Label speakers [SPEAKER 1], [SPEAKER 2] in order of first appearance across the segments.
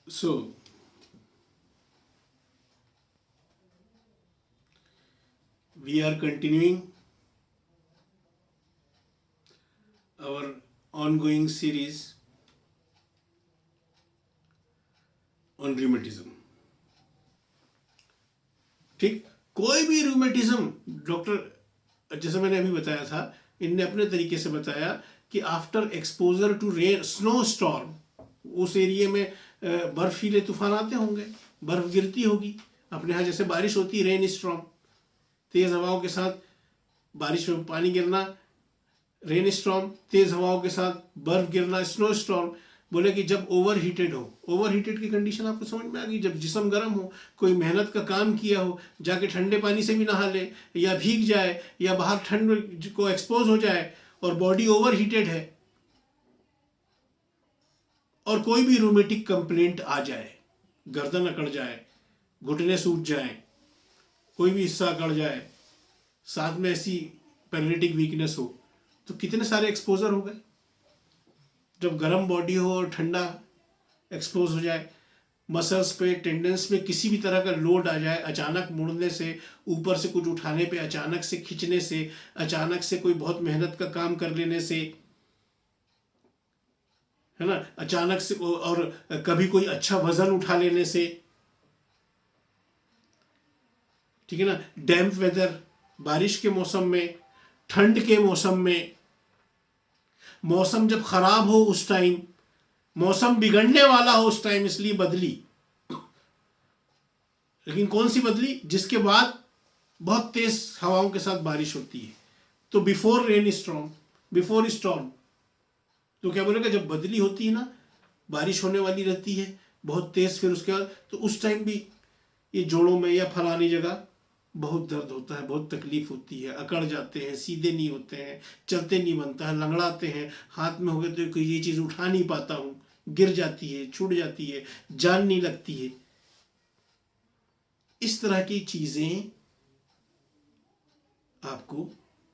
[SPEAKER 1] So, we are continuing our ongoing series on rheumatism. ठीक, कोई भी रूमेटिज्म डॉक्टर, जैसे मैंने अभी बताया था, इनने अपने तरीके से बताया कि after exposure to rain snow storm, उस एरिया में बर्फीले तूफान आते होंगे, बर्फ गिरती होगी। अपने यहाँ जैसे बारिश होती है, रेन स्टॉर्म, तेज हवाओं के साथ बारिश में पानी गिरना, रेन स्टॉर्म, तेज हवाओं के साथ बर्फ गिरना, स्नो स्टॉर्म। बोले कि जब ओवर हीटेड हो, ओवर हीटेड की कंडीशन आपको समझ में आ गई, जब जिस्म गर्म हो, कोई मेहनत का काम किया हो, जाके ठंडे पानी से भी नहा ले या भीग जाए या बाहर ठंड को एक्सपोज हो जाए और बॉडी ओवर हीटेड है, और कोई भी रूमेटिक कंप्लेंट आ जाए, गर्दन अकड़ जाए, घुटने सूज जाए, कोई भी हिस्सा अकड़ जाए, साथ में ऐसी पैरालिटिक वीकनेस हो, तो कितने सारे एक्सपोजर हो गए। जब गर्म बॉडी हो और ठंडा एक्सपोज हो जाए, मसल्स पे, टेंडेंस पे किसी भी तरह का लोड आ जाए, अचानक मुड़ने से, ऊपर से कुछ उठाने पे, अचानक से खींचने से, अचानक से कोई बहुत मेहनत का काम कर लेने से, है ना, अचानक से, और कभी कोई अच्छा वजन उठा लेने से, ठीक है ना, डैम्प वेदर, बारिश के मौसम में, ठंड के मौसम में, मौसम जब खराब हो उस टाइम, मौसम बिगड़ने वाला हो उस टाइम, इसलिए बदली। लेकिन कौन सी बदली? जिसके बाद बहुत तेज हवाओं के साथ बारिश होती है, तो before rain storm, before storm. तो क्या बोलेगा, जब बदली होती है ना, बारिश होने वाली रहती है बहुत तेज, फिर उसके बाद, तो उस टाइम भी ये जोड़ों में या फलानी जगह बहुत दर्द होता है, बहुत तकलीफ होती है, अकड़ जाते हैं, सीधे नहीं होते हैं, चलते नहीं बनता है, लंगड़ाते हैं, हाथ में हो गए तो कोई ये चीज़ उठा नहीं पाता हूँ, गिर जाती है, छूट जाती है, जान नहीं लगती है। इस तरह की चीज़ें आपको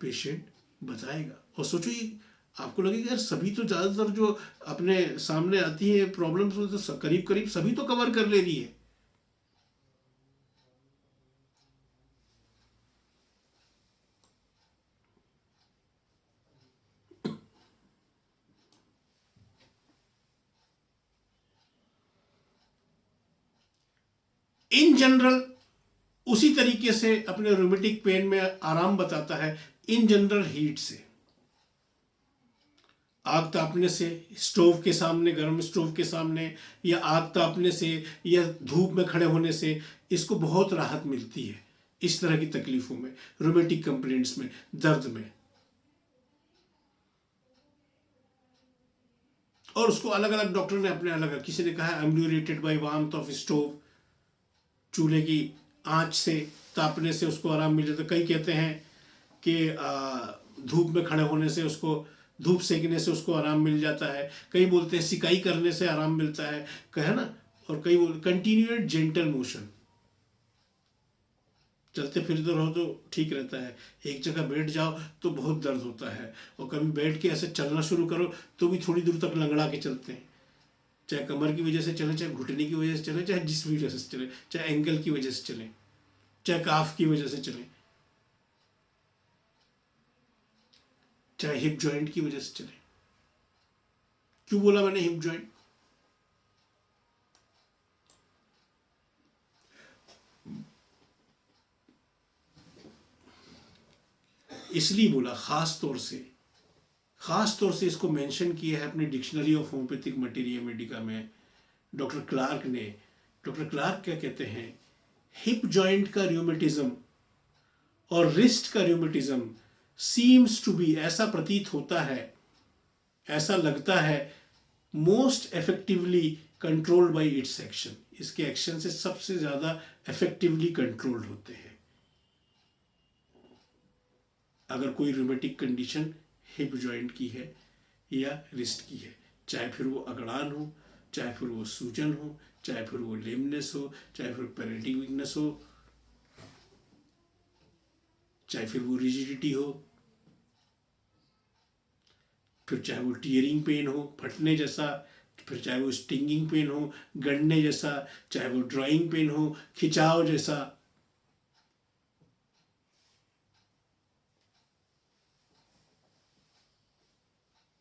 [SPEAKER 1] पेशेंट बताएगा। और सोचो, ये आपको लगेगा यार, सभी तो ज़्यादातर जो अपने सामने आती है प्रॉब्लम्स, तो करीब करीब सभी तो कवर कर ले रही है। इन जनरल उसी तरीके से अपने रूमेटिक पेन में आराम बताता है, इन जनरल हीट से, आग तापने से, स्टोव के सामने, गर्म स्टोव के सामने, या आग तापने से, या धूप में खड़े होने से, इसको बहुत राहत मिलती है इस तरह की तकलीफों में, रूमेटिक कंप्लेंट्स में, दर्द में। और उसको अलग अलग डॉक्टर ने अपने अलग, किसी ने कहा है एम्ब्यूरेटेड बाय वार्मथ ऑफ स्टोव, चूल्हे की आंच से, तापने से उसको आराम मिल जाता है। कई कहते हैं कि धूप में खड़े होने से, उसको धूप सेकने से उसको आराम मिल जाता है। कई बोलते हैं सिकाई करने से आराम मिलता है, कहे ना। और कई बोलते कंटिन्यूड जेंटल मोशन, चलते फिरते रहो तो ठीक रहता है, एक जगह बैठ जाओ तो बहुत दर्द होता है, और कभी बैठ के ऐसे चलना शुरू करो तो भी थोड़ी दूर तक लंगड़ा के चलते हैं, चाहे कमर की वजह से चले, चाहे घुटने की वजह से चले, चाहे जिस वजह से चले, चाहे एंकल की वजह से चले, चाहे काफ की वजह से चले, चाहे हिप जॉइंट की वजह से चले। क्यों बोला मैंने हिप जॉइंट? इसलिए बोला, खास तौर से इसको मेंशन किया है अपनी dictionary of homeopathic materia Medica में डॉक्टर क्लार्क ने। डॉक्टर क्लार्क क्या कहते हैं, हिप जॉइंट का र्यूमेटिज्म और रिस्ट का र्यूमेटिज्म सीम्स टू बी, ऐसा प्रतीत होता है, ऐसा लगता है, most effectively controlled by it's action, इसके एक्शन से सबसे ज्यादा इफेक्टिवली कंट्रोल्ड होते हैं अगर कोई रूमेटिक कंडीशन हिप जॉइंट की है या रिस्ट की है, चाहे फिर वो अगड़ान हो, चाहे फिर वो सूजन हो, चाहे फिर वो लेमनेस हो, चाहे फिर पैरेटिक वीकनेस हो, चाहे फिर वो रिजिडिटी हो, फिर चाहे वो टीयरिंग पेन हो, फटने जैसा, फिर चाहे वो स्टिंगिंग पेन हो, गड़ने जैसा, चाहे वो ड्राइंग पेन हो, खिंचाव जैसा।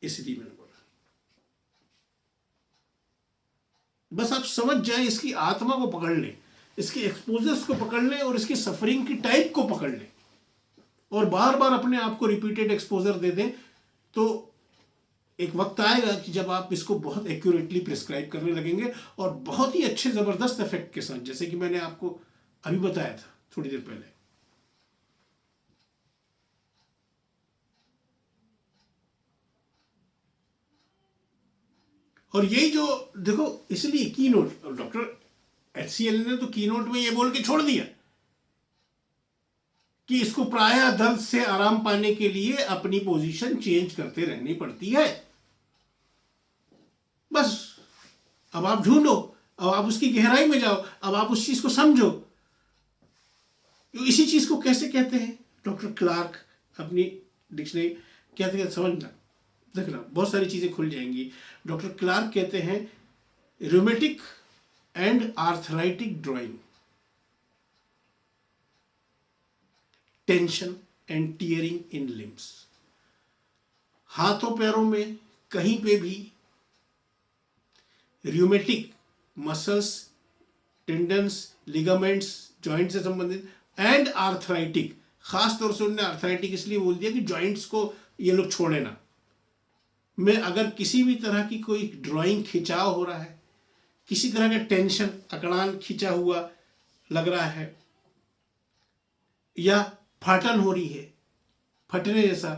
[SPEAKER 1] इसलिए मैंने बोला बस आप समझ जाएं, इसकी आत्मा को पकड़ लें, इसके एक्सपोजर्स को पकड़ लें और इसकी सफरिंग की टाइप को पकड़ लें और बार बार अपने आप को रिपीटेड एक्सपोजर दे दें, तो एक वक्त आएगा कि जब आप इसको बहुत एक्यूरेटली प्रिस्क्राइब करने लगेंगे और बहुत ही अच्छे ज़बरदस्त इफेक्ट के साथ, जैसे कि मैंने आपको अभी बताया था थोड़ी देर पहले। और यही जो देखो, इसलिए की नोट डॉक्टर HCL ने तो की नोट में ये बोल के छोड़ दिया कि इसको प्रायः दर्द से आराम पाने के लिए अपनी पोजीशन चेंज करते रहनी पड़ती है। बस अब आप ढूंढो, अब आप उसकी गहराई में जाओ, अब आप उस चीज को समझो। इसी चीज को कैसे कहते हैं डॉक्टर क्लार्क अपनी डिक्शनरी कहते हैं, समझना, देखना बहुत सारी चीजें खुल जाएंगी। डॉक्टर क्लार्क कहते हैं rheumatic and arthritic drawing, tension and tearing in limbs. हाथों पैरों में कहीं पे भी rheumatic muscles, tendons, ligaments, joint से संबंधित, एंड आर्थराइटिक, खास तौर से उन्होंने आर्थराइटिक इसलिए बोल दिया कि जॉइंट्स को ये लोग छोड़े ना। में अगर किसी भी तरह की कोई ड्राइंग खिंचाव हो रहा है, किसी तरह का टेंशन, अकड़ान खिंचा हुआ लग रहा है, या फाटन हो रही है, फटने जैसा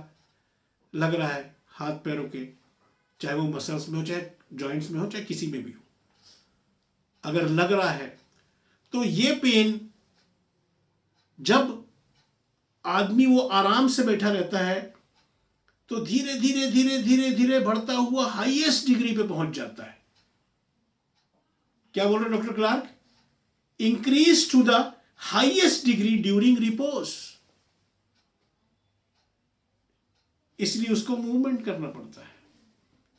[SPEAKER 1] लग रहा है हाथ पैरों के, चाहे वो मसल्स में हो, चाहे जॉइंट्स में हो, चाहे किसी में भी हो, अगर लग रहा है तो ये पेन जब आदमी वो आराम से बैठा रहता है तो धीरे धीरे धीरे धीरे धीरे बढ़ता हुआ हाईएस्ट डिग्री पे पहुंच जाता है। क्या बोल रहे doctor Clark? Increase to the highest degree during repose. इसलिए उसको मूवमेंट करना पड़ता है,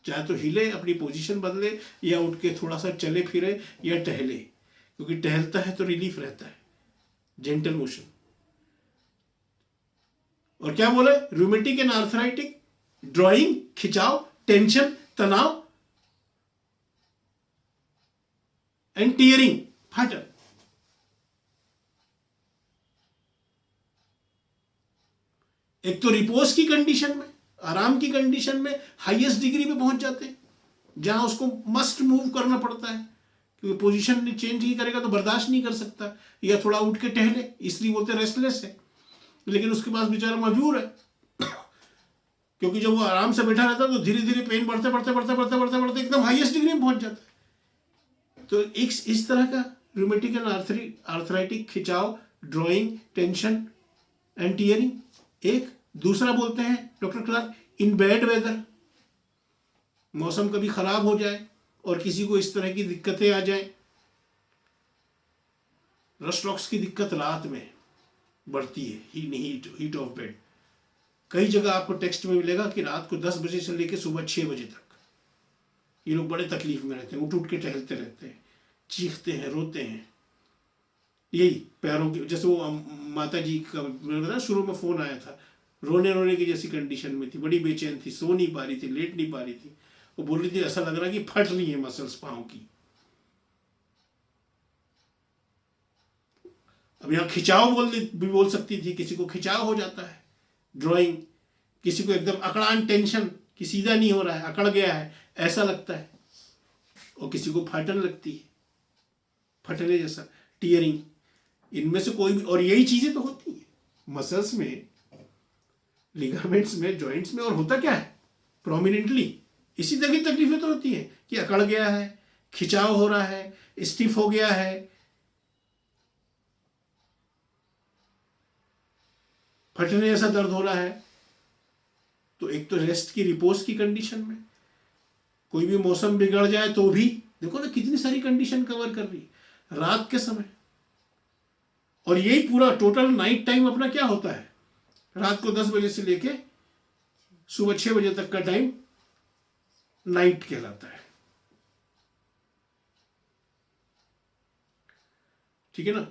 [SPEAKER 1] चाहे तो हिले, अपनी पोजीशन बदले, या उठ के थोड़ा सा चले फिरे या टहले, क्योंकि टहलता है तो रिलीफ रहता है, जेंटल मोशन। और क्या बोले? रूमेटिक एंड आर्थराइटिक ड्राइंग, खिंचाव, टेंशन, तनाव, एंड टीयरिंग, फाटन। एक तो रिपोज की कंडीशन में, आराम की कंडीशन में हाईएस्ट डिग्री पे पहुंच जाते हैं, जहां उसको मस्ट मूव करना पड़ता है, क्योंकि पोजीशन चेंज ही करेगा तो बर्दाश्त नहीं कर सकता, या थोड़ा उठ के टहले, इसलिए बोलते रेस्टलेस है। लेकिन उसके पास बेचारा मजबूर है, क्योंकि जब वो आराम से बैठा रहता है तो धीरे धीरे पेन बढ़ते बढ़ते बढ़ते बढ़ते बढ़ते बढ़ते एकदम हाईएस्ट डिग्री में पहुंच जाता है। तो एक इस तरह का रूमेटिक एंड आर्थराइटिक खिंचाव, ड्राइंग, टेंशन एंड टीयरिंग। एक दूसरा बोलते हैं doctor Clark in bad weather, मौसम कभी खराब हो जाए और किसी को इस तरह की दिक्कतें आ जाए, रस्टॉक्स की दिक्कत रात में बढ़ती है, हीट ऑफ बेड। कई जगह आपको टेक्स्ट में मिलेगा कि रात को 10 बजे से लेकर सुबह 6 बजे तक ये लोग बड़े तकलीफ में रहते हैं, उठ उठ के टहलते रहते हैं, चीखते हैं, रोते हैं। यही पैरों की, जैसे वो माता जी का मैंने बताया शुरू में फोन आया था, रोने रोने की जैसी कंडीशन में थी, बड़ी बेचैन थी, सो नहीं पा रही थी, लेट नहीं पा रही थी। वो बोल रही थी ऐसा लग रहा कि फट रही है मसल्स पाँव की। अब यहाँ खिंचाव भी बोल सकती थी, किसी को खिंचाव हो जाता है ड्राइंग, किसी को एकदम अकड़ान, टेंशन कि सीधा नहीं हो रहा है, अकड़ गया है ऐसा लगता है, और किसी को फाटन लगती है, फटने जैसा, टीयरिंग। इनमें से कोई भी, और यही चीजें तो होती हैं मसल्स में, लिगामेंट्स में, जॉइंट्स में। और होता क्या है प्रोमिनेंटली इसी तरह की तकलीफें तो होती है कि अकड़ गया है, खिंचाव हो रहा है, स्टिफ हो गया है, फटने जैसा दर्द हो रहा है। तो एक तो रेस्ट की, रिपोज की कंडीशन में, कोई भी मौसम बिगड़ जाए तो भी, देखो ना कितनी सारी कंडीशन कवर कर रही है रात के समय। और यही पूरा टोटल नाइट टाइम अपना क्या होता है, रात को 10 बजे से लेके सुबह 6 बजे तक का टाइम नाइट कहलाता है। ठीक है ना।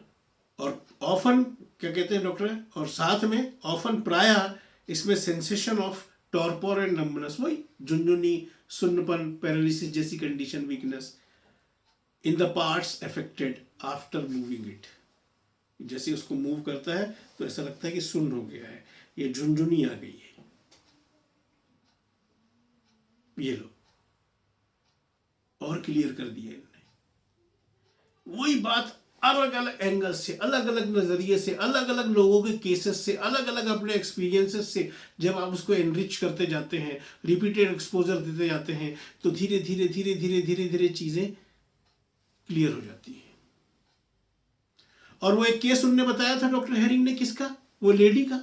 [SPEAKER 1] और ऑफन क्या कहते हैं डॉक्टर, और साथ में ऑफन प्रायः इसमें sensation of torpor and numbness, वही झुनझुनी, सुन्नपन, पैरालिसिस जैसी condition, weakness in the parts affected after moving it. जैसे उसको मूव करता है तो ऐसा लगता है कि सुन्न हो गया है, ये झुनझुनी आ गई है। ये लो, और क्लियर कर दिया इन्होंने। वही बात अलग अलग एंगल से, अलग अलग नजरिए से, अलग अलग लोगों के केसेस से, अलग अलग अपने एक्सपीरियंसेस से जब आप उसको एनरिच करते जाते हैं, रिपीटेड एक्सपोजर देते जाते हैं, तो धीरे धीरे धीरे धीरे धीरे धीरे चीजें क्लियर हो जाती है। और वो एक केस उनने बताया था डॉक्टर हेरिंग ने, किसका, वो लेडी का,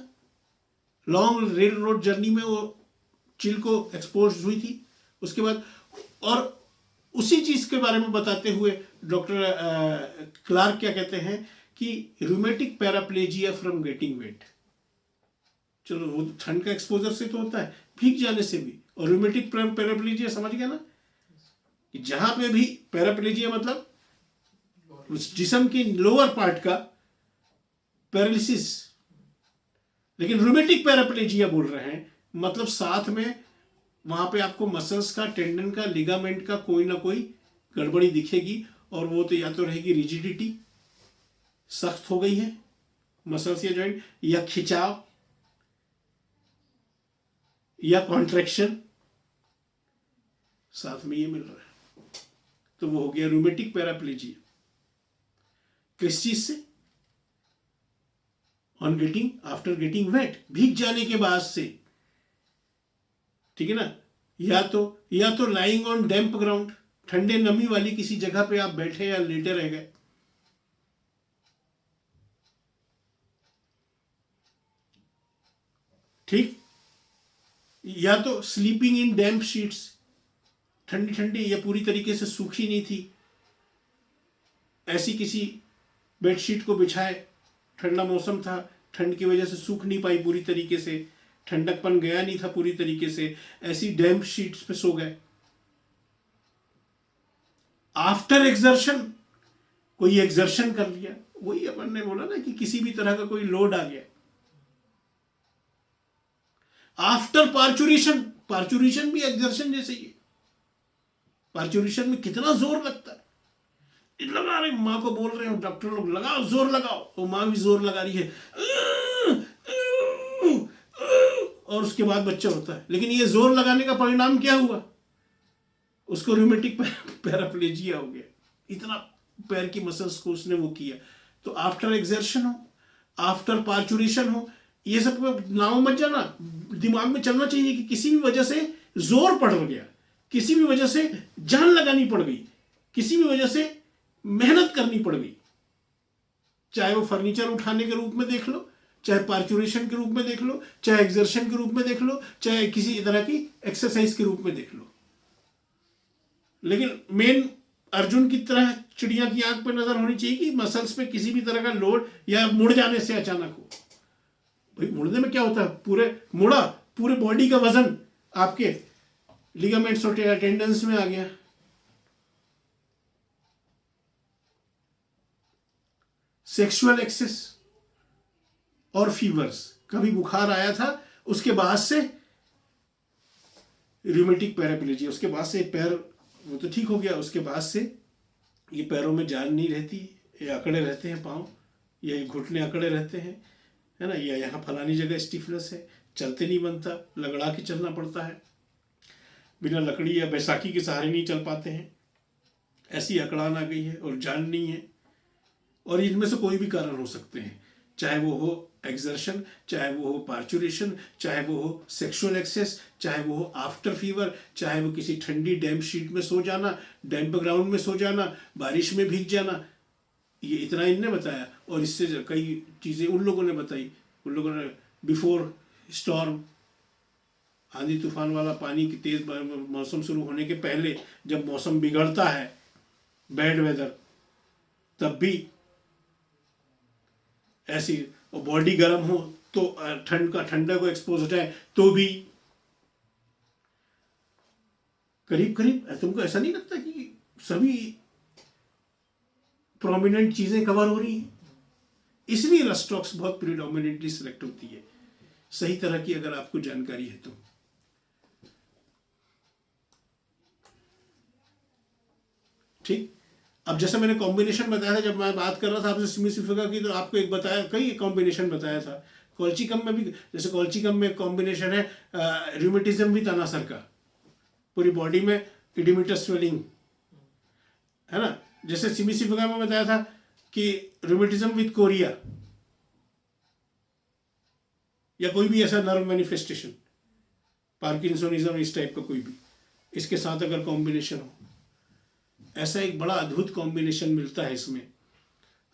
[SPEAKER 1] लॉन्ग रेल रोड जर्नी में वो चिल को एक्सपोज हुई थी। उसके बाद और उसी चीज के बारे में बताते हुए डॉक्टर क्लार्क क्या कहते हैं कि rheumatic paraplegia from getting wait. चलो वो ठंड का एक्सपोजर से तो होता है, भीग जाने से भी। और रूमेटिक पैराप्लेजिया समझ गया ना, कि जहां पे भी पैराप्लेजिया मतलब उस जिस्म के लोअर पार्ट का पैरालिसिस, लेकिन रूमेटिक पैराप्लेजिया बोल रहे हैं मतलब साथ में वहां पे आपको मसल्स का, टेंडन का, लिगामेंट का कोई ना कोई गड़बड़ी दिखेगी। और वो तो या तो रहेगी रिजिडिटी, सख्त हो गई है मसल्स या जॉइंट, या खिंचाव, या कॉन्ट्रैक्शन, साथ में ये मिल रहा है। तो वो हो गया रूमेटिक पैराप्लेजिया। किस चीज से, on getting, after getting wait, भीग जाने के बाद से, ठीक है ना। या तो लाइंग ऑन डैम्प ग्राउंड, ठंडे नमी वाली किसी जगह पे आप बैठे या लेटे रह गए, ठीक। या तो स्लीपिंग इन डैम्प शीट्स, ठंडी ठंडी या पूरी तरीके से सूखी नहीं थी, ऐसी किसी बेडशीट को बिछाए, ठंडा मौसम था, ठंड की वजह से सूख नहीं पाई पूरी तरीके से, ठंडकपन गया नहीं था पूरी तरीके से, ऐसी डैम्प शीट्स पे सो गए। आफ्टर एक्सर्शन, कोई एक्सर्शन कर लिया, वही अपन ने बोला ना कि किसी भी तरह का कोई लोड आ गया। आफ्टर पार्चुरेशन, पार्चुरेशन भी एक्सर्शन जैसे ही है। पार्चुरेशन में कितना जोर लगता है, लगा रहे, माँ को बोल रहे हो डॉक्टर लोग लगाओ, जोर लगाओ, तो माँ भी जोर लगा रही है, और उसके बाद बच्चा होता है। लेकिन ये जोर लगाने का परिणाम क्या हुआ, उसको रूमेटिक पैराप्लेजिया हो गया, इतना पैर की मसल्स को उसने वो किया। तो आफ्टर एक्सर्शन हो, आफ्टर पार्चुरेशन हो, ये सब नाव मत जाना, दिमाग में चलना चाहिए कि किसी भी वजह से जोर पड़ गया, किसी भी वजह से जान लगानी पड़ गई, किसी भी वजह से मेहनत करनी पड़ गई, चाहे वो फर्नीचर उठाने के रूप में देख लो, चाहे पार्चुरेशन के रूप में देख लो, चाहे एक्सर्शन के रूप में देख लो, चाहे किसी तरह की एक्सरसाइज के रूप में देख लो। लेकिन मेन अर्जुन की तरह चिड़िया की आंख पर नजर होनी चाहिए कि मसल्स पे किसी भी तरह का लोड या मुड़ जाने से अचानक हो। भाई मुड़ने में क्या होता है, पूरे बॉडी का वजन आपके लिगामेंट्स और टेंडन्स में आ गया। सेक्सुअल एक्सेस और फीवर्स, कभी बुखार आया था, उसके बाद से रूमेटिक पैराप्लेजिया, उसके बाद से पैर वो तो ठीक हो गया, उसके बाद से ये पैरों में जान नहीं रहती, ये अकड़े रहते हैं पाँव, ये घुटने अकड़े रहते हैं, है ना, या यहाँ फलानी जगह स्टिफनेस है, चलते नहीं बनता, लगड़ा के चलना पड़ता है, बिना लकड़ी या बैसाखी के सहारे नहीं चल पाते हैं, ऐसी अकड़ान आ गई है और जान नहीं है। और इनमें से कोई भी कारण हो सकते हैं, चाहे वो हो एक्सर्शन, चाहे वो हो पार्चुरेशन, चाहे वो हो सेक्सुअल एक्सेस, चाहे वो हो आफ्टर फीवर, चाहे वो किसी ठंडी डैम्प शीट में सो जाना, डैम्प ग्राउंड में सो जाना, बारिश में भीग जाना, ये इतना इनने बताया। और इससे कई चीज़ें उन लोगों ने बताई, उन लोगों ने बिफोर स्टॉर्म, आंधी तूफान वाला पानी की तेज मौसम शुरू होने के पहले, जब मौसम बिगड़ता है, बैड वेदर, तब भी ऐसी, और बॉडी गर्म हो तो ठंडा को एक्सपोज हो जाए तो भी करीब करीब, तुमको ऐसा नहीं लगता कि सभी प्रोमिनेंट चीजें कवर हो रही हैं, इसलिए रस्टॉक्स बहुत प्रीडोमिनेंटली सिलेक्ट होती है, सही तरह की अगर आपको जानकारी है तो। ठीक, अब जैसे मैंने कॉम्बिनेशन बताया था जब मैं बात कर रहा था आपसे सिमिसिफिका की, तो आपको एक बताया, कई कॉम्बिनेशन बताया था। कॉल्चिकम में भी, जैसे कॉल्चिकम में कॉम्बिनेशन है रूमेटिज्म विद अनासर का, पूरी बॉडी में इडिमिटस स्वेलिंग है ना। जैसे सिमिसिफिका में बताया था कि रूमेटिज्म विद कोरिया, या कोई भी ऐसा नर्व मैनिफेस्टेशन, पार्किंसोनिज्म, इस टाइप का कोई भी, इसके साथ अगर कॉम्बिनेशन हो, ऐसा एक बड़ा अद्भुत कॉम्बिनेशन मिलता है इसमें।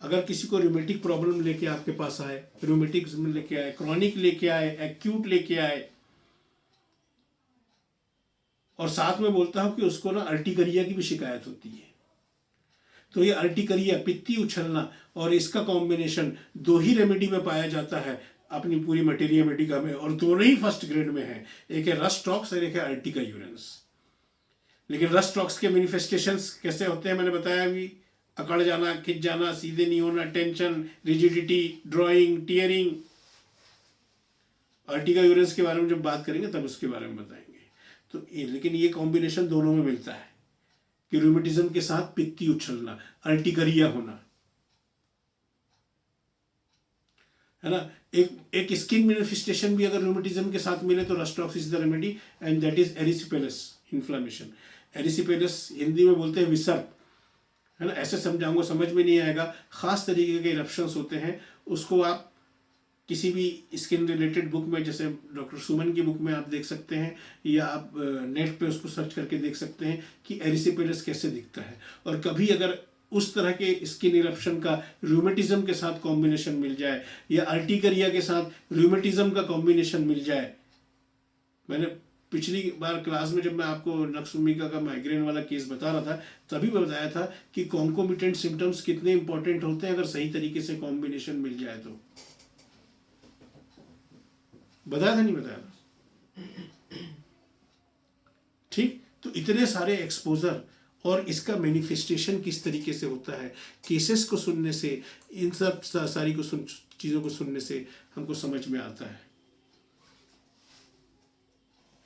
[SPEAKER 1] अगर किसी को रूमेटिक प्रॉब्लम लेके आपके पास आए, रूमेटिज्म लेके आए, क्रॉनिक लेके आए, एक्यूट लेके आए, और साथ में बोलता हूं कि उसको ना अर्टिकरिया की भी शिकायत होती है, तो ये अर्टिकरिया, पित्ती उछलना, और इसका कॉम्बिनेशन 2 ही रेमेडी में पाया जाता है अपनी पूरी मटेरिया मेडिका में, और दोनों ही फर्स्ट ग्रेड में है, एक है रस्टॉक्स और एक है अर्टिका यूरेंस। लेकिन रस्टॉक्स के मैनिफेस्टेशंस कैसे होते हैं मैंने बताया अभी, अकड़ जाना, खिंच जाना, सीधे नहीं होना, tension, rigidity, drawing, tearing. Ertiga urens के बारे में जब बात करेंगे तब उसके बारे में बताएंगे। तो लेकिन ये कॉम्बिनेशन दोनों में मिलता है कि रूमेटिज्म के साथ पित्ती उछलना, अर्टिकरिया होना, है ना। एक स्किन मैनिफेस्टेशन भी अगर रूमेटिज्म के साथ मिले तो rhus tox is the remedy, and that is erysipelas inflammation. Erysipelas Hindi में बोलते हैं विसर्प, है ना। ऐसे समझाऊंगा समझ में नहीं आएगा, खास तरीके के इरप्शंस होते हैं, उसको आप किसी भी स्किन रिलेटेड बुक में, जैसे डॉक्टर सुमन की बुक में आप देख सकते हैं, या आप नेट पे उसको सर्च करके देख सकते हैं कि एरिसिपेलस कैसे दिखता है। और कभी अगर उस तरह के स्किन इरप्शन का रूमेटिज्म के साथ कॉम्बिनेशन मिल जाए, या अर्टिकरिया के साथ रूमेटिज्म का कॉम्बिनेशन मिल जाए। मैंने पिछली बार क्लास में जब मैं आपको नक्सुमिका का माइग्रेन वाला केस बता रहा था, तभी मैं बताया था कि कॉन्कोमिटेंट सिम्टम्स कितने इंपॉर्टेंट होते हैं अगर सही तरीके से कॉम्बिनेशन मिल जाए तो। बताया था नहीं बताया था? ठीक, तो इतने सारे एक्सपोजर और इसका मैनिफेस्टेशन किस तरीके से होता है, केसेस को सुनने से, इन सब सारी चीज़ों को सुनने से हमको समझ में आता है।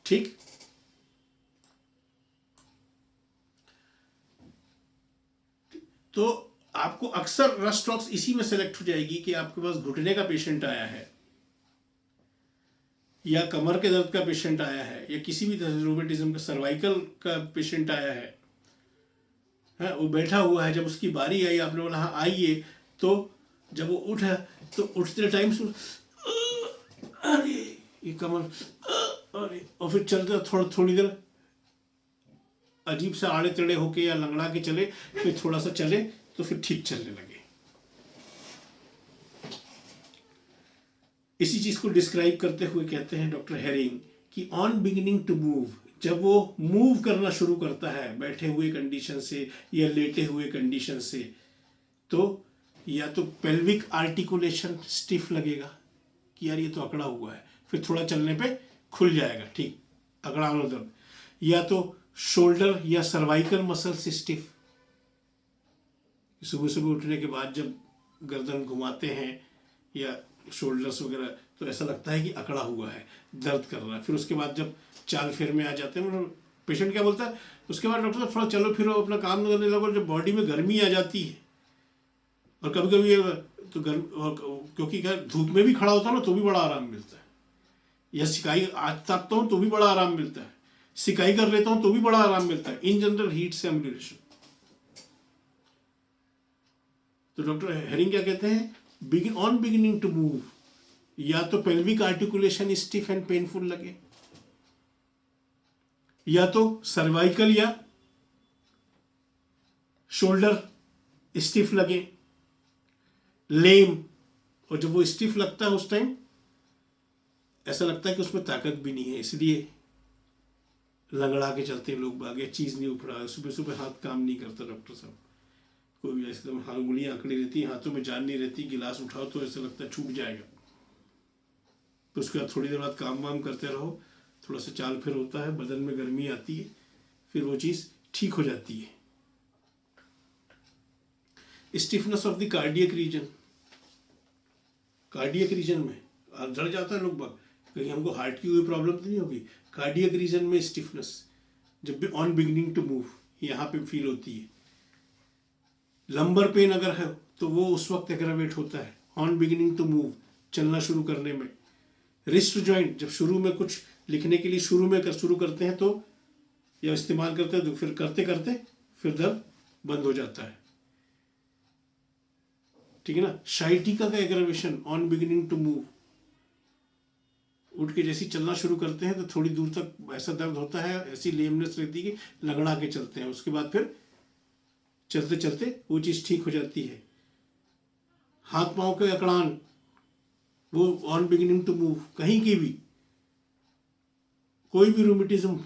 [SPEAKER 1] ठीक, तो आपको अक्सर रस्टॉक्स इसी में सेलेक्ट हो जाएगी कि आपके पास घुटने का पेशेंट आया है, या कमर के दर्द का पेशेंट आया है, या किसी भी तरह रूमेटिज्म का सर्वाइकल का पेशेंट आया है, वो बैठा हुआ है, जब उसकी बारी आई आपने बोला हाँ आइए, तो जब वो उठा तो उठते टाइम से अरे ये कमर, अरे, और फिर चलते थोड़ी देर अजीब से आड़े टेढ़े होके या लंगड़ा के चले, फिर थोड़ा सा चले तो फिर ठीक चलने लगे। इसी चीज को डिस्क्राइब करते हुए कहते हैं डॉक्टर हेरिंग कि ऑन बिगिनिंग टू मूव, जब वो मूव करना शुरू करता है बैठे हुए कंडीशन से या लेटे हुए कंडीशन से, तो या तो पेल्विक आर्टिकुलेशन स्टिफ लगेगा कि यार ये तो अकड़ा हुआ है, फिर थोड़ा चलने पे खुल जाएगा, ठीक, अकड़ा वाला दर्द, या तो शोल्डर या सर्वाइकल मसल्स स्टिफ, सुबह सुबह उठने के बाद जब गर्दन घुमाते हैं या शोल्डर्स वगैरह, तो ऐसा लगता है कि अकड़ा हुआ है, दर्द कर रहा है। फिर उसके बाद जब चाल फेर में आ जाते हैं, मतलब पेशेंट क्या बोलता है, उसके बाद डॉक्टर साहब थोड़ा चलो फिरो अपना काम करने लगो, जब बॉडी में गर्मी आ जाती है, और कभी कभी तो गर्म, क्योंकि क्या धूप में भी खड़ा होता है ना तो भी बड़ा आराम मिलता है, या सिकाई आज तापता हूँ तो भी बड़ा आराम मिलता है, सिकाई कर लेता हूँ तो भी बड़ा आराम मिलता है, इन जनरल हीट से एम्यूलेशन। तो डॉक्टर हेरिंग क्या कहते हैं, ऑन बिगिनिंग टू मूव, या तो pelvic articulation stiff and painful लगे, या तो सर्वाइकल या शोल्डर स्टिफ लगे, लेम, और जब वो स्टिफ लगता है उस टाइम ऐसा लगता है कि उसमें ताकत भी नहीं है, इसलिए लंगड़ा के चलते हैं लोग बागे, चीज नहीं उखड़ा, सुबह सुबह हाथ काम नहीं करता डॉक्टर साहब, कोई भी एकदम उंगलियां आंकड़ी रहती है, हाथों में जान नहीं रहती, गिलास उठाओ तो ऐसा लगता है छूट जाएगा। तो उसके बाद थोड़ी देर बाद काम वाम करते रहो, थोड़ा सा चाल फिर होता है, बदन में गर्मी आती है, फिर वो चीज़ ठीक हो जाती है। Stiffness of the cardiac region, cardiac region में डर जाता है लोग बाग, कहीं हमको हार्ट की कोई प्रॉब्लम तो नहीं होगी। कार्डियक रीजन में स्टिफनेस जब भी ऑन बिगिनिंग टू मूव यहाँ पे फील होती है। लंबर पेन अगर है तो वो उस वक्त एग्रावेट होता है ऑन बिगिनिंग टू मूव, चलना शुरू करने में। रिस्ट जॉइंट जब शुरू में कुछ लिखने के लिए शुरू करते हैं तो या इस्तेमाल करते हैं तो फिर करते करते फिर दर्द बंद हो जाता है, ठीक है ना। शाइटिका का aggravation on beginning to move, उठ के जैसे चलना शुरू करते हैं तो थोड़ी दूर तक ऐसा दर्द होता है, ऐसी लेमनेस रहती है कि लगड़ा के चलते हैं, उसके बाद फिर चलते चलते वो चीज़ ठीक हो जाती है। हाथ पांव के अकड़ान वो ऑन बिगिनिंग टू मूव, कहीं की भी कोई भी रूमेटिज्म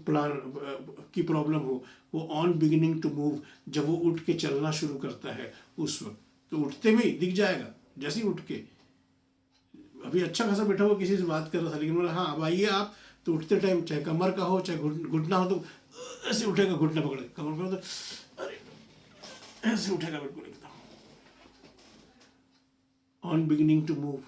[SPEAKER 1] प्लान की प्रॉब्लम हो वो ऑन बिगिनिंग टू मूव, जब वो उठ के चलना शुरू करता है उस वक्त, तो उठते में ही दिख जाएगा। जैसे ही उठ के अभी अच्छा खासा बैठा हुआ किसी से बात कर रहा था, लेकिन बोला हाँ अब आइए आप, तो उठते टाइम चाहे कमर का हो चाहे घुटना हो तो ऐसे उठेगा, घुटना पकड़े, कमर का हो तो अरे ऐसे उठेगा बिल्कुल एकदम ऑन बिगिनिंग टू मूव।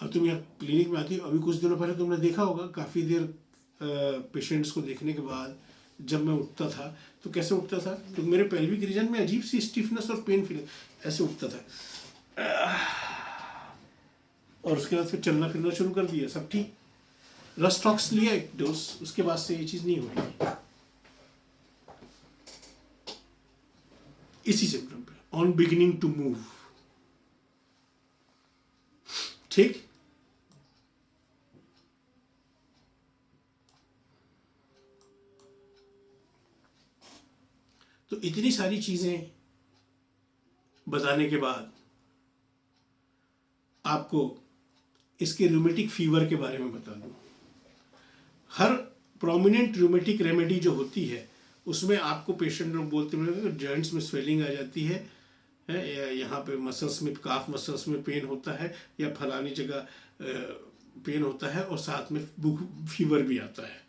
[SPEAKER 1] अब तुम यहाँ क्लिनिक में आती हो, अभी कुछ दिनों पहले तुमने देखा होगा काफ़ी देर पेशेंट्स को देखने के बाद जब मैं उठता था तो कैसे उठता था, तो मेरे पेल्विक रीजन में अजीब सी स्टिफनेस और पेन फीलिंग, ऐसे उठता था और उसके बाद फिर चलना फिरना शुरू कर दिया, सब ठीक। रस्टॉक्स लिया एक डोज, उसके बाद से ये चीज़ नहीं हो रही। इसी सिम्टम पे ऑन बिगिनिंग टू मूव, ठीक। तो इतनी सारी चीजें बताने के बाद आपको इसके रूमेटिक फीवर के बारे में बता दूं। हर प्रोमिनेंट रूमेटिक रेमेडी जो होती है उसमें आपको पेशेंट लोग बोलते हैं जॉइंट्स में स्वेलिंग आ जाती है, यहाँ पे मसल्स में, काफ मसल्स में पेन होता है या फलानी जगह पेन होता है और साथ में फीवर भी आता है,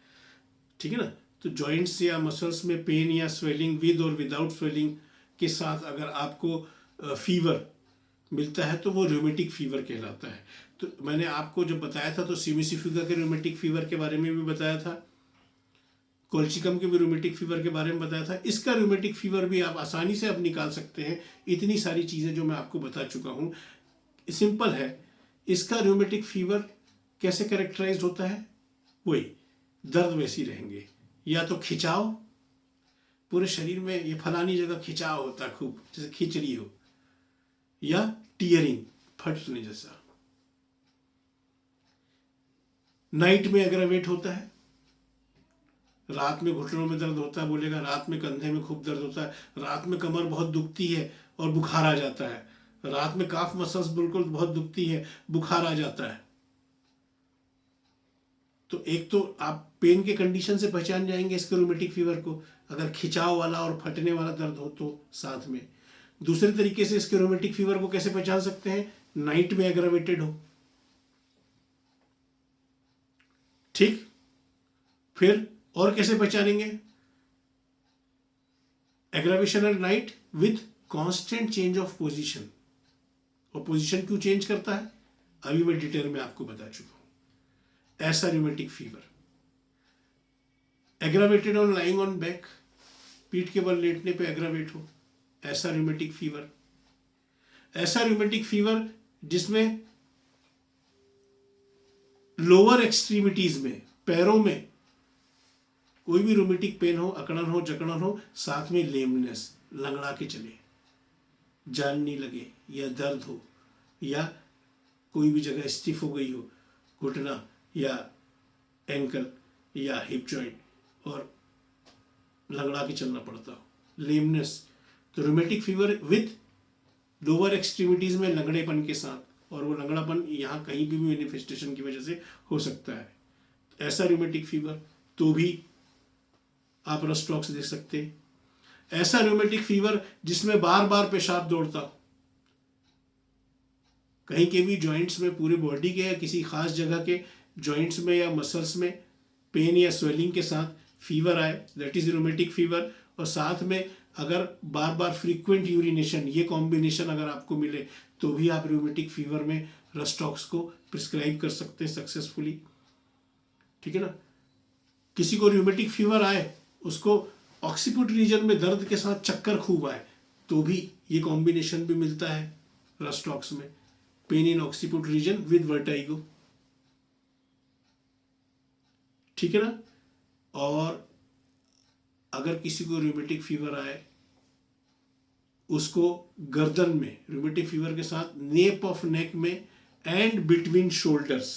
[SPEAKER 1] ठीक है ना। तो जॉइंट्स या मसल्स में पेन या स्वेलिंग विद और विदाउट स्वेलिंग के साथ अगर आपको फीवर मिलता है तो वो रूमेटिक फीवर कहलाता है। तो मैंने आपको जब बताया था तो सिमिसिफिका के रूमेटिक फीवर के बारे में भी बताया था, कोल्चिकम के भी रूमेटिक फीवर के बारे में बताया था। इसका रूमेटिक फीवर भी आप आसानी से अब निकाल सकते हैं। इतनी सारी चीज़ें जो मैं आपको बता चुका हूँ, सिंपल है। इसका रूमेटिक फीवर कैसे कैरेक्टराइज होता है, वही दर्द वैसी रहेंगे, या तो खिंचाव पूरे शरीर में, ये फलानी जगह खिंचाव होता है खूब जैसे खिचड़ी हो, या टीयरिंग फटने जैसा। नाइट में एग्रावेट होता है, रात में घुटनों में दर्द होता है, बोलेगा रात में कंधे में खूब दर्द होता है, रात में कमर बहुत दुखती है और बुखार आ जाता है, रात में काफ मसल्स बिल्कुल बहुत दुखती है, बुखार आ जाता है। तो एक तो आप पेन के कंडीशन से पहचान जाएंगे इसके रूमेटिक फीवर को, अगर खिंचाव वाला और फटने वाला दर्द हो तो साथ में। दूसरे तरीके से इसके रूमेटिक फीवर को कैसे पहचान सकते हैं, नाइट में एग्रावेटेड हो, ठीक। फिर और कैसे पहचानेंगे, aggravation at night with constant change of position. और पोजीशन क्यों चेंज करता है अभी मैं डिटेल में आपको बता चुका हूं। ऐसा rheumatic fever, aggravated on lying on back, पीठ के बल लेटने पे एग्रावेट हो, ऐसा रूमेटिक फीवर। ऐसा रूमेटिक फीवर जिसमें लोअर एक्सट्रीमिटीज में, पैरों में कोई भी रूमेटिक पेन हो, अकड़न हो, जकड़न हो, साथ में लेमनेस, लंगड़ा के चले, जान नहीं लगे, या दर्द हो, या कोई भी जगह स्टिफ हो गई हो, घुटना या एंकल या हिप जॉइंट, और लंगड़ा के चलना पड़ता हो, लेमनेस। तो rheumatic fever with lower extremities में लंगड़ेपन के साथ, और वो लंगड़ापन यहाँ कहीं भी मैनिफेस्टेशन की वजह से हो सकता है। ऐसा रूमेटिक फीवर तो भी आप रस्टॉक्स देख सकते हैं। ऐसा रूमेटिक फीवर जिसमें बार बार पेशाब दौड़ता हो, कहीं के भी जॉइंट्स में, पूरे बॉडी के या किसी खास जगह के जॉइंट्स में या मसल्स में पेन या स्वेलिंग के साथ फीवर आए, दैट इज रूमेटिक फीवर, और साथ में अगर बार बार फ्रीक्वेंट यूरिनेशन, ये कॉम्बिनेशन अगर आपको मिले तो भी आप रूमेटिक फीवर में रस्टॉक्स को प्रिस्क्राइब कर सकते हैं सक्सेसफुली। ठीक है ना। किसी को रूमेटिक फीवर आए, उसको ऑक्सीपिट रीजन में दर्द के साथ चक्कर खूब आए, तो भी ये कॉम्बिनेशन भी मिलता है रस्टॉक्स में, pain in occiput region with vertigo. ठीक है ना। और अगर किसी को रूमेटिक फीवर आए, उसको गर्दन में रूमेटिक फीवर के साथ नेप ऑफ नेक में एंड बिटवीन शोल्डर्स,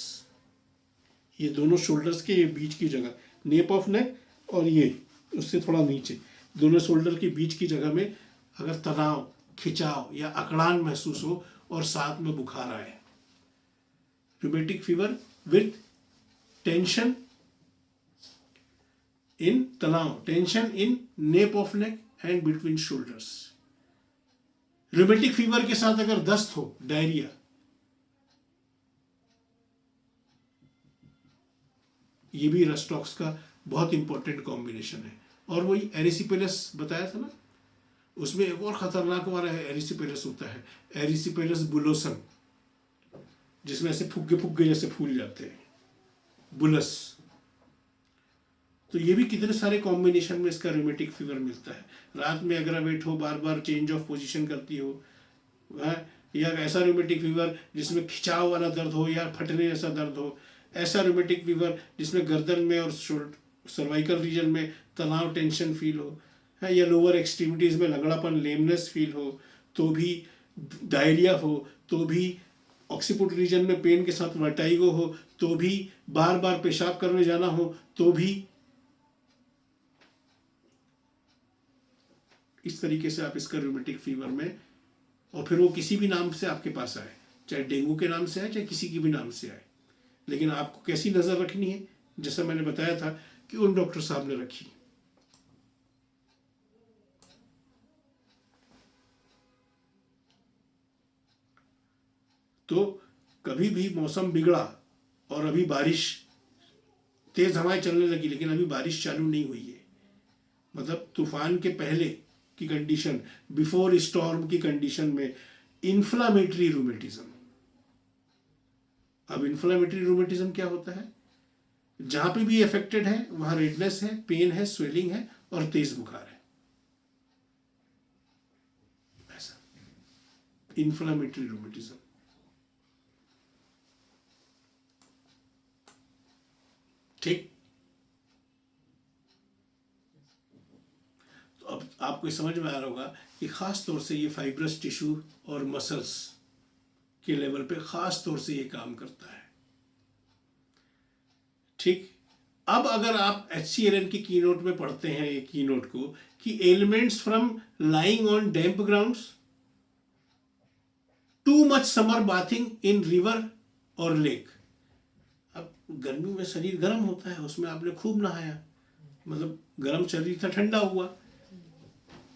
[SPEAKER 1] ये दोनों शोल्डर्स के ये बीच की जगह, नेप ऑफ नेक और ये उससे थोड़ा नीचे, दोनों शोल्डर के बीच की जगह में अगर तनाव, खिंचाव या अकड़ान महसूस हो और साथ में बुखार आए, rheumatic fever with tension in तनाव, tension in nape of neck and between shoulders. Rheumatic fever के साथ अगर दस्त हो, डायरिया, ये भी रस्टॉक्स का बहुत इंपॉर्टेंट कॉम्बिनेशन है। और वही एरिसिपेलस बताया था ना, उसमें एक और खतरनाक वाला एरिसिपेलस होता है, एरिसिपेलस बुलोसम, जिसमें ऐसे फुग्गे फुग्गे जैसे फूल जाते हैं, बुलस। तो ये भी कितने सारे कॉम्बिनेशन में इसका रूमेटिक फीवर मिलता है। रात में एग्रावेट हो, बार बार चेंज ऑफ पोजीशन करती हो, या ऐसा रूमेटिक फीवर जिसमें खिंचाव वाला दर्द हो या फटने जैसा दर्द हो, ऐसा रूमेटिक फीवर जिसमें गर्दन में और सर्वाइकल रीजन में तनाव, टेंशन फील हो, है, या लोअर एक्सट्रीमिटीज में लगड़ापन, लेमनेस फील हो, तो भी डायरिया हो, तो भी ऑक्सीपिट रीजन में पेन के साथ वर्टाइगो हो, तो भी बार बार पेशाब करने जाना हो, तो भी इस तरीके से आप इसका रूमेटिक फीवर में, और फिर वो किसी भी नाम से आपके पास आए, चाहे डेंगू के नाम से आए, चाहे किसी की भी नाम से आए, लेकिन आपको कैसी नजर रखनी है, जैसा मैंने बताया था कि उन डॉक्टर साहब ने रखी। तो कभी भी मौसम बिगड़ा और अभी बारिश, तेज हवाएं चलने लगी लेकिन अभी बारिश चालू नहीं हुई है, मतलब तूफान के पहले की कंडीशन, बिफोर स्टॉर्म की कंडीशन में इन्फ्लामेटरी रूमेटिज्म। अब इन्फ्लामेटरी रूमेटिज्म क्या होता है? जहां पे भी अफेक्टेड है वहां रेडनेस है, पेन है, स्वेलिंग है और तेज बुखार है, ऐसा इन्फ्लामेटरी रूमेटिज्म। ठीक। तो अब आपको समझ में आ रहा होगा कि खास तौर से ये फाइब्रस टिश्यू और मसल्स के लेवल पे खास तौर से ये काम करता है। ठीक। अब अगर आप HCLN की कीनोट में पढ़ते हैं ये कीनोट को कि elements from lying on damp grounds, too much summer bathing in river और लेक। अब गर्मी में शरीर गर्म होता है, उसमें आपने खूब नहाया, मतलब गर्म शरीर था, ठंडा हुआ,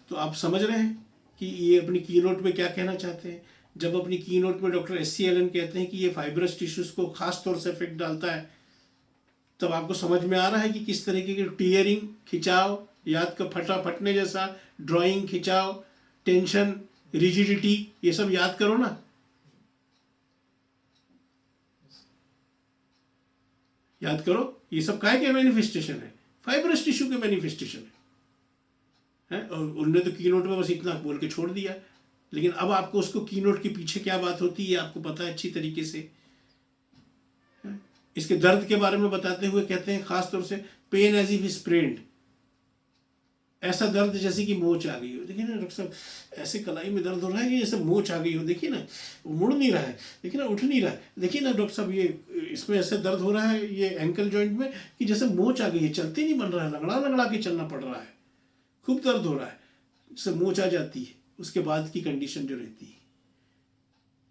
[SPEAKER 1] तो आप समझ रहे हैं कि ये अपनी कीनोट में क्या कहना चाहते हैं। जब अपनी कीनोट में डॉक्टर HCLN कहते हैं कि ये फाइब्रस टिश्यूज को खास तौर से इफेक्ट डालता है, तब आपको समझ में आ रहा है कि किस तरीके की टीयरिंग, खिंचाव, याद का फटने जैसा, ड्राइंग, खिंचाव, टेंशन, रिजिडिटी, ये सब याद करो ना। याद करो, ये सब काय के मैनिफेस्टेशन है? फाइब्रस टिश्यू के मैनिफेस्टेशन है। और उनने तो कीनोट में बस इतना बोल के छोड़ दिया, लेकिन अब आपको उसको कीनोट के पीछे क्या बात होती है आपको पता है अच्छी तरीके से। इसके दर्द के बारे में बताते हुए कहते हैं खास तौर से पेन एज इफ स्प्रेन्ड, ऐसा दर्द जैसे कि मोच आ गई हो। देखिए ना डॉक्टर साहब, ऐसे कलाई में दर्द हो रहा है कि जैसे मोच आ गई हो, देखिए ना वो मुड़ नहीं रहा है, देखिए ना उठ नहीं रहा है, देखिए ना डॉक्टर साहब ये इसमें ऐसे दर्द हो रहा है ये एंकल जॉइंट में कि जैसे मोच आ गई है, चलते नहीं बन रहा है, लगड़ा लगड़ा के चलना पड़ रहा है, खूब दर्द हो रहा है, जैसे मोच आ जाती है। उसके बाद की कंडीशन जो रहती है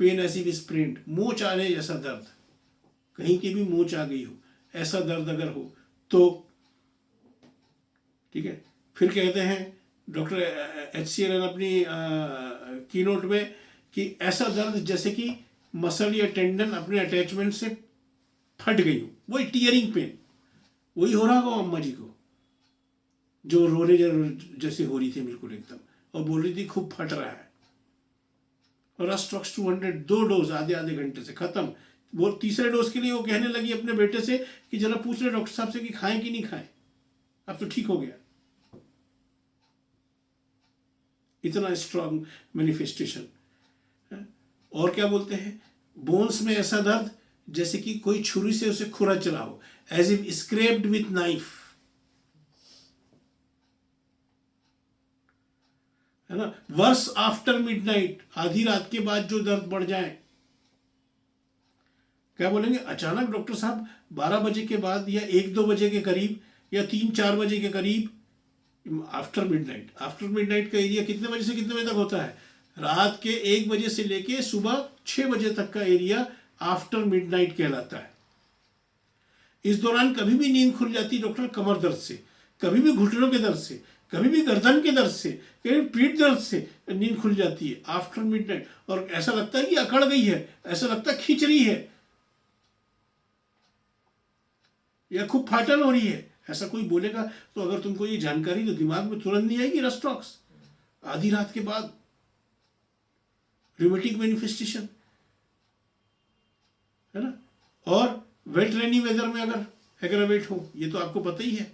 [SPEAKER 1] पेन एज इफ स्प्रेन्ड, मोच आने जैसा दर्द, कहीं की भी मोच आ गई हो, ऐसा दर्द अगर हो तो ठीक है। फिर कहते हैं डॉक्टर HCLN अपनी कीनोट में कि ऐसा दर्द जैसे कि मसल या टेंडन अपने अटैचमेंट से फट गई हूँ, वही टीयरिंग पेन, वही हो रहा होगा अम्मा जी को, जो रोने जैसे हो रही थी बिल्कुल एकदम, और बोल रही थी खूब फट रहा है। रस्टॉक्स 200 2 डोज आधे आधे घंटे से खत्म। वो तीसरे डोज के लिए वो कहने लगी अपने बेटे से कि जरा पूछ ले डॉक्टर साहब से कि खाएं कि नहीं खाएं, अब तो ठीक हो गया। इतना स्ट्रांग मैनिफेस्टेशन। और क्या बोलते हैं, बोन्स में ऐसा दर्द जैसे कि कोई छुरी से उसे खुरच रहा हो, as if scraped with knife, है ना। वर्स आफ्टर मिडनाइट, आधी रात के बाद जो दर्द बढ़ जाए। क्या बोलेंगे, अचानक डॉक्टर साहब 12 बजे के बाद या 1-2 बजे के करीब या 3-4 बजे के करीब, आफ्टर मिडनाइट। आफ्टर मिडनाइट का एरिया कितने बजे से कितने बजे तक होता है, रात के 1 बजे से लेके सुबह 6 बजे तक का एरिया आफ्टर मिडनाइट कहलाता है। इस दौरान कभी भी नींद खुल जाती डॉक्टर कमर दर्द से, कभी भी घुटनों के दर्द से, कभी भी गर्दन के दर्द से, कभी पीठ दर्द से नींद खुल जाती है आफ्टर मिडनाइट। और ऐसा लगता है कि अकड़ गई है, ऐसा लगता है खींच रही है या खूब फाटन हो रही है, ऐसा कोई बोलेगा तो अगर तुमको ये जानकारी तो दिमाग में तुरंत नहीं आएगी, रस्टॉक्स आधी रात के बाद, रूमेटिक मैनिफेस्टेशन, है ना। और वेट रेनी वेदर में अगर एग्रावेट हो, ये तो आपको पता ही है।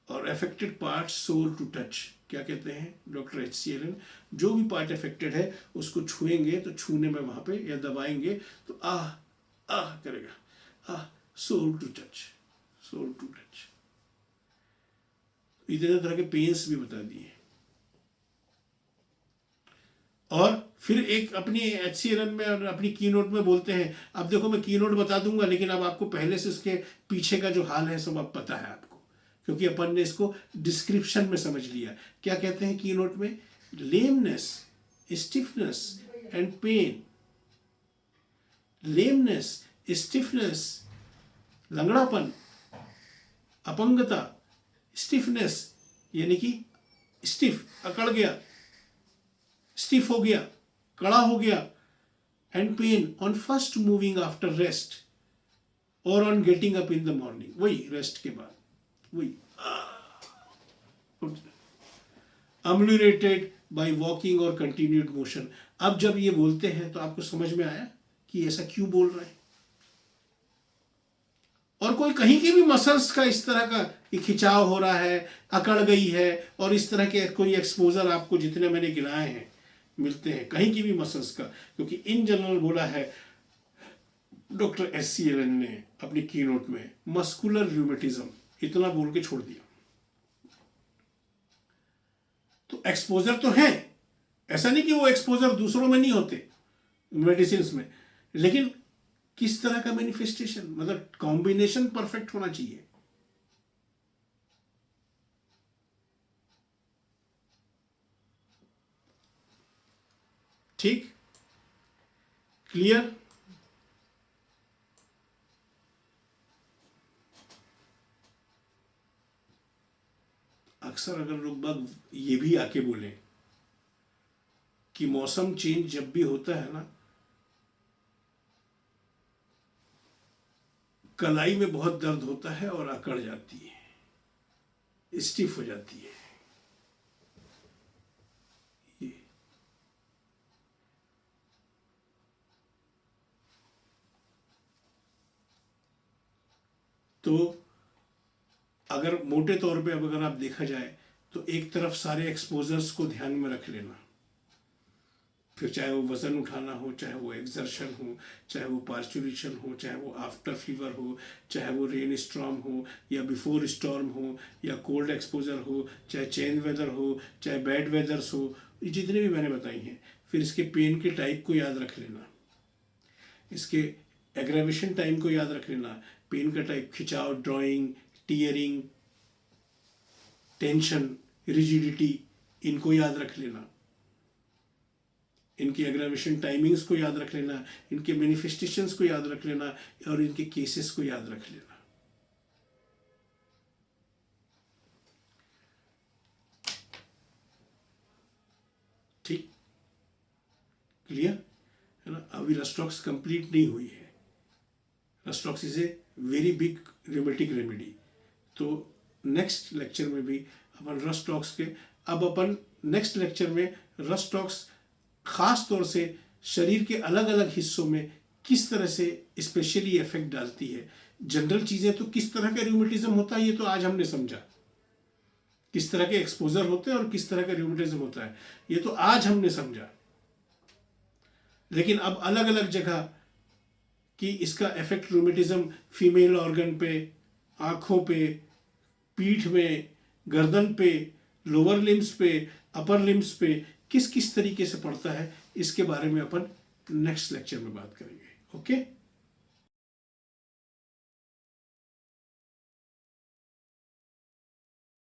[SPEAKER 1] और affected part sore to touch, क्या कहते हैं डॉक्टर HCLN, जो भी पार्ट अफेक्टेड है उसको छुएंगे तो छूने में वहां पे या दबाएंगे तो आह आह करेगा, आह, sore to touch, sore to touch. इतने तरह के पेन्स भी बता दिए। और फिर एक अपनी HCLN में और अपनी की नोट में बोलते हैं, अब देखो मैं की नोट बता दूंगा लेकिन अब आपको पहले से इसके पीछे का जो हाल है सब अब पता है आपको, क्योंकि अपन ने इसको डिस्क्रिप्शन में समझ लिया। क्या कहते हैं की नोट में, lameness, stiffness and pen. Lameness, stiffness, लंगड़ापन, अपंगता, स्टिफनेस यानी कि स्टिफ, अकड़ गया, स्टिफ हो गया, कड़ा हो गया, and pain on first moving after rest और on getting up in the morning, वही रेस्ट के बाद, वही अम्लुरेटेड बाय वॉकिंग और कंटिन्यूड मोशन। अब जब ये बोलते हैं तो आपको समझ में आया कि ऐसा क्यों बोल रहे हैं। और कोई कहीं की भी मसल्स का इस तरह का खिंचाव हो रहा है, अकड़ गई है, और इस तरह के कोई एक्सपोजर आपको जितने मैंने गिनाए हैं मिलते हैं कहीं की भी मसल्स का, क्योंकि इन जनरल बोला है डॉक्टर HCLN ने अपनी की नोट में, मस्कुलर रूमेटिज्म, इतना बोल के छोड़ दिया। तो एक्सपोजर तो है, ऐसा नहीं कि वो एक्सपोजर दूसरों में नहीं होते मेडिसिन में, लेकिन किस तरह का मैनिफेस्टेशन, मतलब कॉम्बिनेशन परफेक्ट होना चाहिए। ठीक, क्लियर। अक्सर अगर लोग बाग ये भी आके बोले कि मौसम चेंज जब भी होता है ना, कलाई में बहुत दर्द होता है और अकड़ जाती है, स्टिफ हो जाती है, ये तो अगर मोटे तौर पे अब अगर आप देखा जाए तो एक तरफ सारे एक्सपोजर्स को ध्यान में रख लेना, फिर चाहे वो वजन उठाना हो, चाहे वो एक्सर्शन हो, चाहे वो पार्चुरेशन हो, चाहे वो आफ्टर फीवर हो, चाहे वो रेन स्टॉर्म हो या बिफोर स्टॉर्म हो, या कोल्ड एक्सपोजर हो, चाहे चेंज वेदर हो, चाहे बैड वेदर्स हो, ये जितने भी मैंने बताई हैं। फिर इसके पेन के टाइप को याद रख लेना, इसके एग्रेवेशन टाइम को याद रख लेना, पेन का टाइप, खिंचाव, ड्राइंग, टीयरिंग, टेंशन, रिजिडिटी, इनको याद रख लेना, इनकी एग्रावेशन टाइमिंग्स को याद रख लेना, इनके मैनिफेस्टेशंस को याद रख लेना, और इनके केसेस को याद रख लेना। ठीक, क्लियर है ना। अभी रस्टॉक्स कंप्लीट नहीं हुई है, rhus tox is a very big rheumatic remedy. तो नेक्स्ट लेक्चर में भी अपन रस्टॉक्स के, अब अपन नेक्स्ट लेक्चर में रस्टॉक्स खास तौर से शरीर के अलग अलग हिस्सों में किस तरह से स्पेशली इफेक्ट डालती है। जनरल चीज़ें तो किस तरह का रूमेटिज्म होता है ये तो आज हमने समझा, किस तरह के एक्सपोजर होते हैं और किस तरह का रूमेटिज्म होता है ये तो आज हमने समझा। लेकिन अब अलग अलग जगह कि इसका इफेक्ट रूमेटिज्म फीमेल ऑर्गन पे, आँखों पे, पीठ में, गर्दन पे, लोअर लिम्स पे, अपर लिम्स पे किस किस तरीके से पड़ता है, इसके बारे में अपन नेक्स्ट लेक्चर में बात करेंगे। ओके।